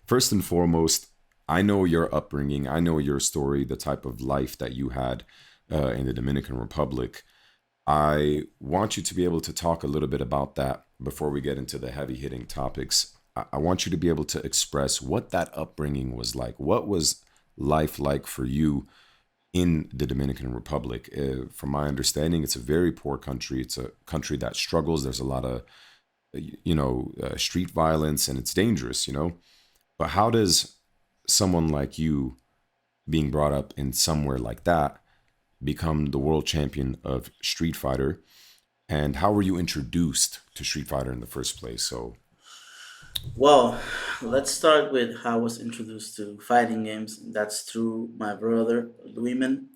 First and foremost, I know your upbringing. I know your story, the type of life that you had in the Dominican Republic. I want you to be able to talk a little bit about that before we get into the heavy hitting topics. I want you to be able to express what that upbringing was like. What was life like for you in the Dominican Republic? From my understanding, it's a very poor country. It's a country that struggles. There's a lot of, street violence, and it's dangerous, you know? But how does someone like you, being brought up in somewhere like that, become the world champion of Street Fighter? And how were you introduced to Street Fighter in the first place? So, Well, let's start with how I was introduced to fighting games. That's through my brother, Louisman.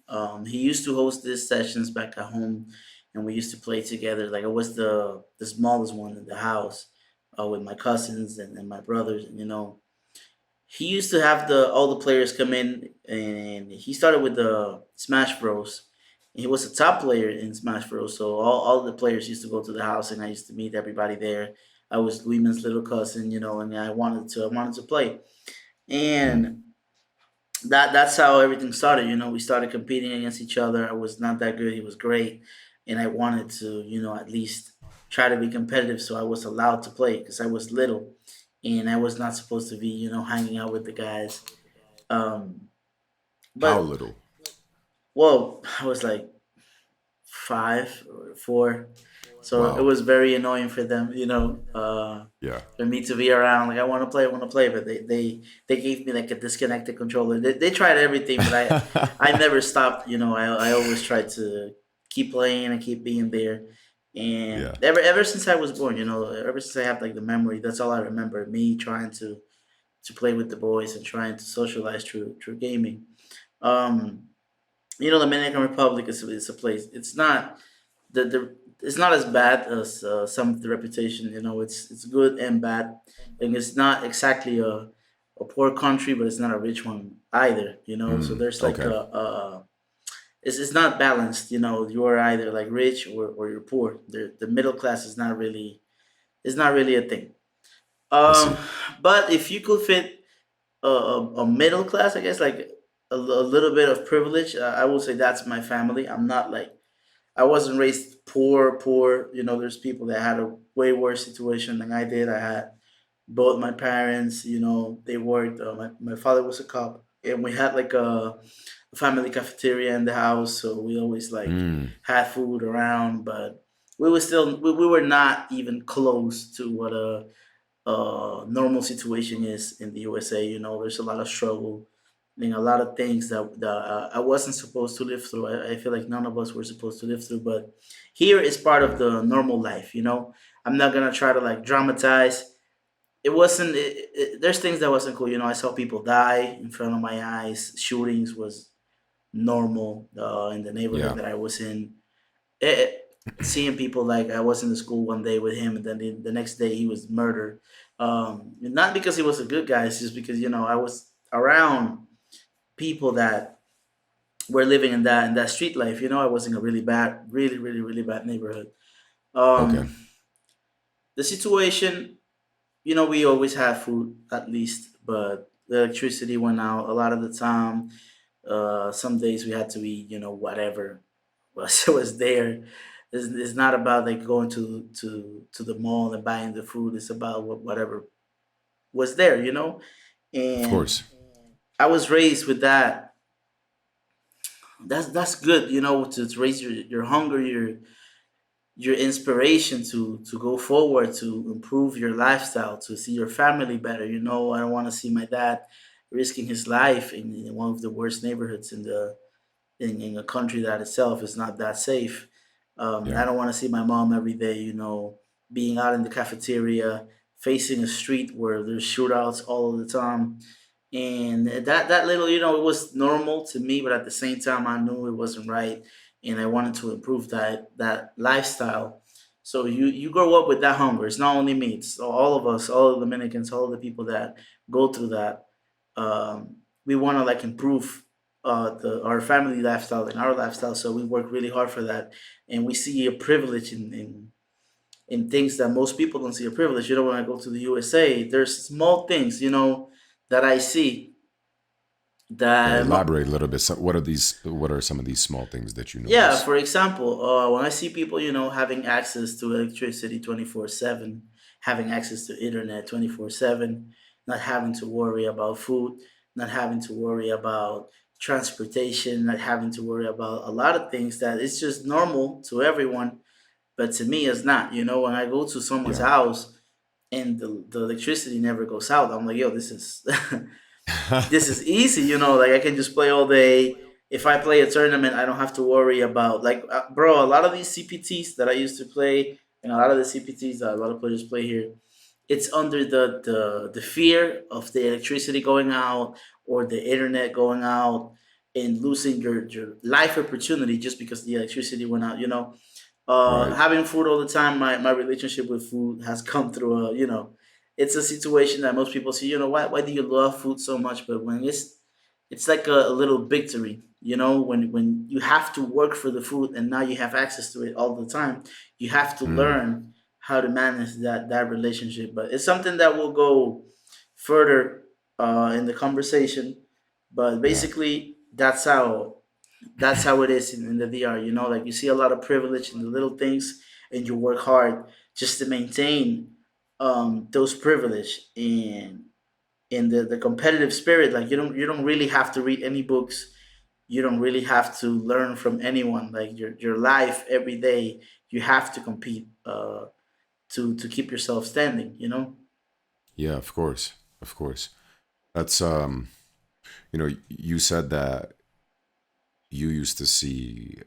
He used to host these sessions back at home, and we used to play together. Like I was the smallest one in the house, with my cousins and my brothers. And he used to have the all the players come in, and he started with the Smash Bros. He was a top player in Smash Bros. So all the players used to go to the house, and I used to meet everybody there. I was Lehman's little cousin, and I wanted to play, mm, and that's how everything started. We started competing against each other. I was not that good. He was great, and I wanted to, at least try to be competitive. So I was allowed to play because I was little, and I was not supposed to be, hanging out with the guys. Um, how but little? well, I was like 5 or 4, so it Wow. was very annoying for them, Yeah. for me to be around. Like I want to play, but they gave me like a disconnected controller. They tried everything, but I never stopped. I always tried to keep playing and keep being there. And Yeah. ever since I was born, ever since I have like the memory, that's all I remember. Me trying to play with the boys and trying to socialize through gaming. Um, the Dominican Republic is a place. It's not the it's not as bad as some of the reputation. It's good and bad, and it's not exactly a poor country, but it's not a rich one either. So Mm, there's like okay. it's not balanced. You are either like rich or you're poor. The middle class is not really a thing. I Um, see. but if you could fit a middle class, I guess, like a little bit of privilege, I would say that's my family. I'm not like I wasn't raised poor, poor. There's people that had a way worse situation than I did. I had both my parents, they worked. My father was a cop, and we had like a family cafeteria in the house, so we always like Mm, had food around. But we were not even close to what a normal situation is in the USA. There's a lot of struggle and a lot of things that I wasn't supposed to live through. I feel like none of us were supposed to live through, but here is part of yeah. the normal life. I'm not gonna try to like dramatize. It wasn't. There's things that wasn't cool. I saw people die in front of my eyes. Shootings was normal in the neighborhood Yeah. that I was in. Seeing people, like I was in the school one day with him, and then the next day he was murdered. Not because he was a good guy, it's just because I was around people that were living in that street life. I was in a really bad, really, really, really bad neighborhood. Okay. The situation, we always had food at least, but the electricity went out a lot of the time. Some days we had to eat, whatever was there. It's not about like going to the mall and buying the food. It's about whatever was there, Of And course. I was raised with that. That's good, to raise your hunger, your inspiration to go forward, to improve your lifestyle, to see your family better. I don't want to see my dad risking his life in one of the worst neighborhoods in a country that itself is not that safe. I Yeah. don't want to see my mom every day, being out in the cafeteria, facing a street where there's shootouts all of the time. And that little, it was normal to me, but at the same time, I knew it wasn't right, and I wanted to improve that lifestyle. So you grow up with that hunger. It's not only me; it's all of us, all the Dominicans, all the people that go through that. We want to like improve our family lifestyle and our lifestyle. So we work really hard for that, and we see a privilege in things that most people don't see a privilege. When I go to the USA, there's small things, that I see Yeah, that elaborate a little bit. So what are these? What are some of these small things that you yeah, notice? for example, when I see people, having access to electricity 24/7, having access to internet 24/7, not having to worry about food, not having to worry about transportation, not having to worry about a lot of things that it's just normal to everyone, but to me it's not. When I go to someone's Yeah. house and the electricity never goes out, I'm like, yo, this is this is easy, like I can just play all day. If I play a tournament, I don't have to worry about, like, bro, a lot of these CPTs that I used to play, and a lot of the CPTs that a lot of players play here, it's under the fear of the electricity going out or the internet going out and losing your life opportunity just because the electricity went out. Right. Having food all the time, my relationship with food has come through it's a situation that most people see, why do you love food so much? But when it's like a little victory, when you have to work for the food and now you have access to it all the time, you have to Mm, learn how to manage that relationship. But it's something that will go further in the conversation. But yeah. basically, that's how it is in the DR. Like you see a lot of privilege in the little things, and you work hard just to maintain those privilege and in the competitive spirit. Like you don't really have to read any books. You don't really have to learn from anyone. Like your life every day, you have to compete to keep yourself standing. Yeah. Of course. Of course. That's you said that you used to see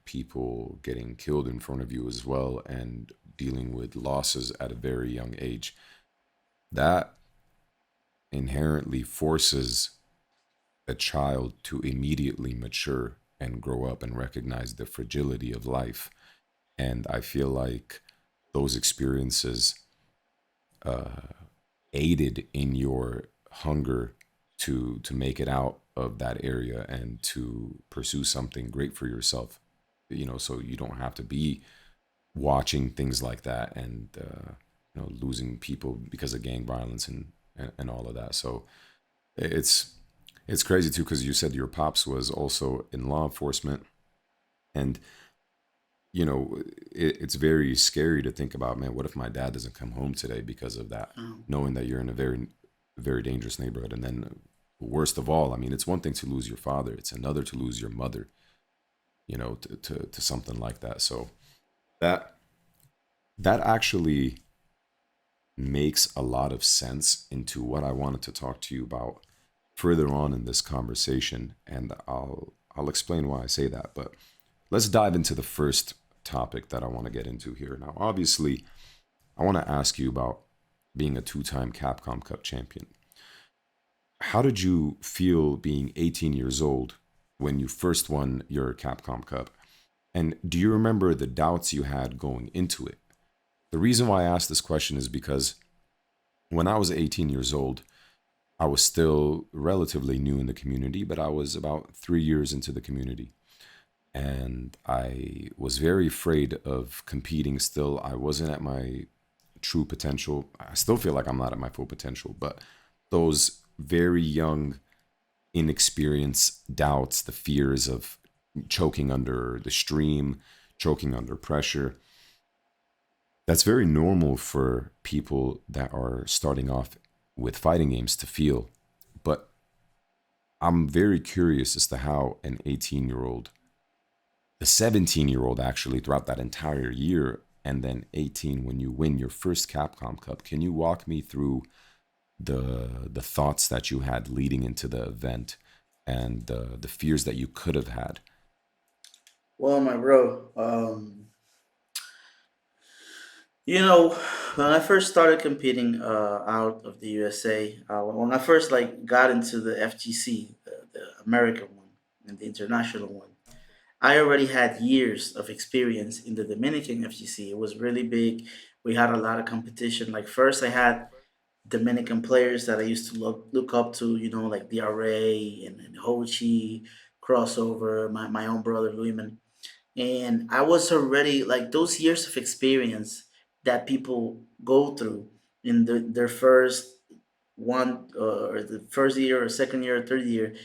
people getting killed in front of you as well and dealing with losses at a very young age. That inherently forces a child to immediately mature and grow up and recognize the fragility of life. And I feel like those experiences aided in your hunger to make it out of that area and to pursue something great for yourself. So you don't have to be watching things like that and losing people because of gang violence and all of that. So it's it's crazy too because you said your pops was also in law enforcement, and it's very scary to think about, man, what if my dad doesn't come home today because of that, Um, knowing that you're in a very very dangerous neighborhood. And then worst of all, I mean, it's one thing to lose your father, it's another to lose your mother, to something like that. So that that actually makes a lot of sense into what I wanted to talk to you about further on in this conversation, and I'll explain why I say that. But let's dive into the first topic that I want to get into here. Now, obviously, I want to ask you about being a two-time Capcom Cup champion. How did you feel being 18 years old when you first won your Capcom Cup? And do you remember the doubts you had going into it? The reason why I asked this question is because when I was 18 years old, I was still relatively new in the community, but I was about 3 years into the community. And I was very afraid of competing still. I wasn't at my true potential. I still feel like I'm not at my full potential, but those very young, inexperienced doubts, the fears of choking under the stream, choking under pressure, that's very normal for people that are starting off with fighting games to feel. But I'm very curious as to how an 18-year-old, a 17-year-old actually, throughout that entire year, and then 18 when you win your first Capcom Cup, can you walk me through the thoughts that you had leading into the event and the fears that you could have had? well, my bro, You know, when I first started competing out of the USA, when I first like got into the FGC, the American one and the international one, I already had years of experience in the Dominican FGC. It was really big. We had a lot of competition. Like first, I had Dominican players that I used to look up to, like DRA and Hochi, crossover. My own brother Luiman, and I was already like those years of experience that people go through in their first one or the first year or second year or third year,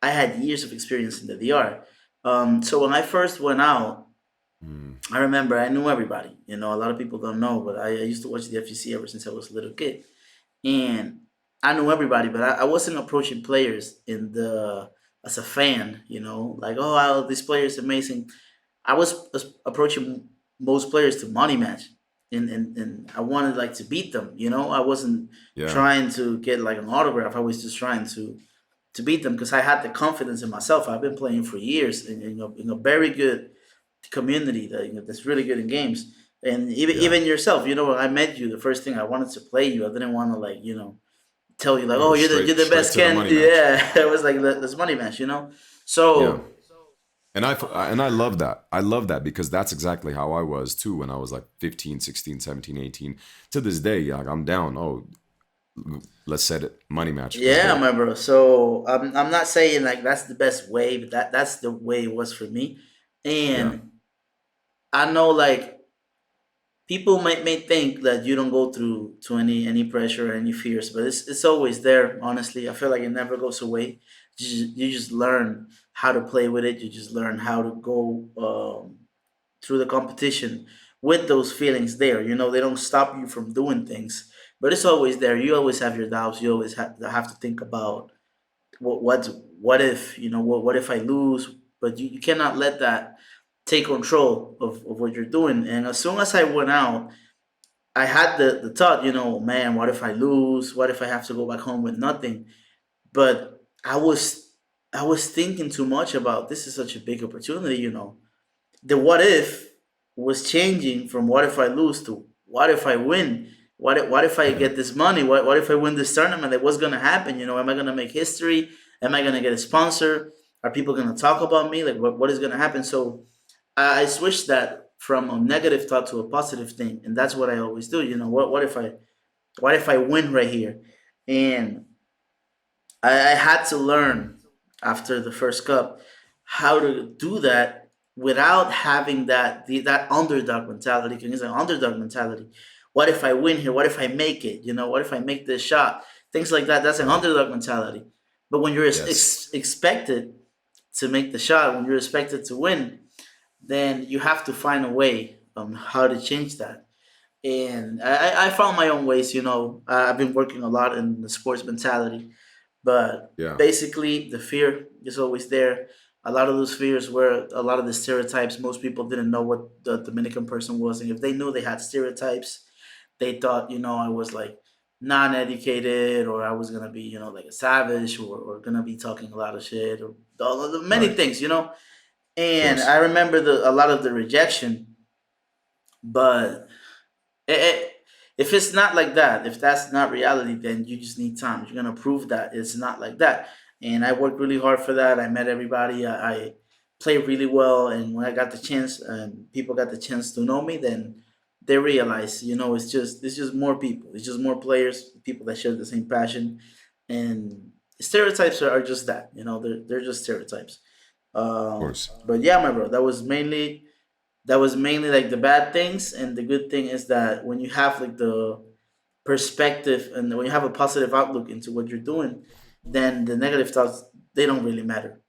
I had years of experience in the DR. So when I first went out, Mm. I remember I knew everybody. You know, a lot of people don't know, but I used to watch the FGC ever since I was a little kid, and I knew everybody, but I wasn't approaching players in the as a fan. You know, like this player is amazing. I was approaching most players to money match, and I wanted like to beat them. You know, I wasn't Yeah. trying to get like an autograph. I was just trying to beat them because I had the confidence in myself. I've been playing for years in a very good community that that's really good in games. And Yeah. even yourself, you know, when I met you, the first thing I wanted to play you. I didn't want to like tell you like, Oh, oh, you're straight the straight best to the Ken. money match. Yeah, it was like this money match, you know. Yeah. So And I love that. I love that because that's exactly how I was too when I was like 15, 16, 17, 18. To this day, like I'm down. Oh, let's set it. Money match. Let's yeah, go. my bro. So I'm not saying like that's the best way, but that's the way it was for me. Yeah. And I know like people may think that you don't go through to any pressure or any fears, but it's always there. Honestly, I feel like it never goes away. You just learn how to play with it. You just learn how to go through the competition with those feelings there. You know, they don't stop you from doing things, but it's always there. You always have your doubts. You always have to think about what if what if I lose. But you cannot let that take control of what you're doing. And as soon as I went out, I had the thought, man, what if I lose? What if I have to go back home with nothing? But I was thinking too much about this is such a big opportunity. The what if was changing from what if I lose to what if I win? What if I Yeah. get this money? What if I win this tournament? Like, what's gonna happen? Am I gonna make history? Am I gonna get a sponsor? Are people gonna talk about me? Like, what is gonna happen? So I switched that from a negative thought to a positive thing, and that's what I always do. What if I win right here? And I had to Mm. learn after the first cup how to do that without having that underdog mentality. Because it's an underdog mentality. What if I win here? What if I make it? What if I make this shot? Things like that. That's an Right. underdog mentality. But when you're Yes. expected to make the shot, when you're expected to win, then you have to find a way on how to change that. And I found my own ways. I've been working a lot in the sports mentality, but Yeah. basically, the fear is always there. A lot of those fears were a lot of the stereotypes. Most people didn't know what the Dominican person was, and if they knew they had stereotypes, they thought, I was like non-educated, or I was gonna be, like a savage, or gonna be talking a lot of shit, or all of the many Right. things. Of And I course. remember a lot of the rejection, but it, if it's not like that, if that's not reality, then you just need time. You're gonna prove that it's not like that. And I worked really hard for that. I met everybody. I played really well, and when I got the chance, and people got the chance to know me, then they realize, it's just more people. It's just more players, people that share the same passion, and stereotypes are just that. They're just stereotypes. Of course. But yeah, my bro, that was mainly like the bad things, and the good thing is that when you have like the perspective and when you have a positive outlook into what you're doing, then the negative thoughts, they don't really matter.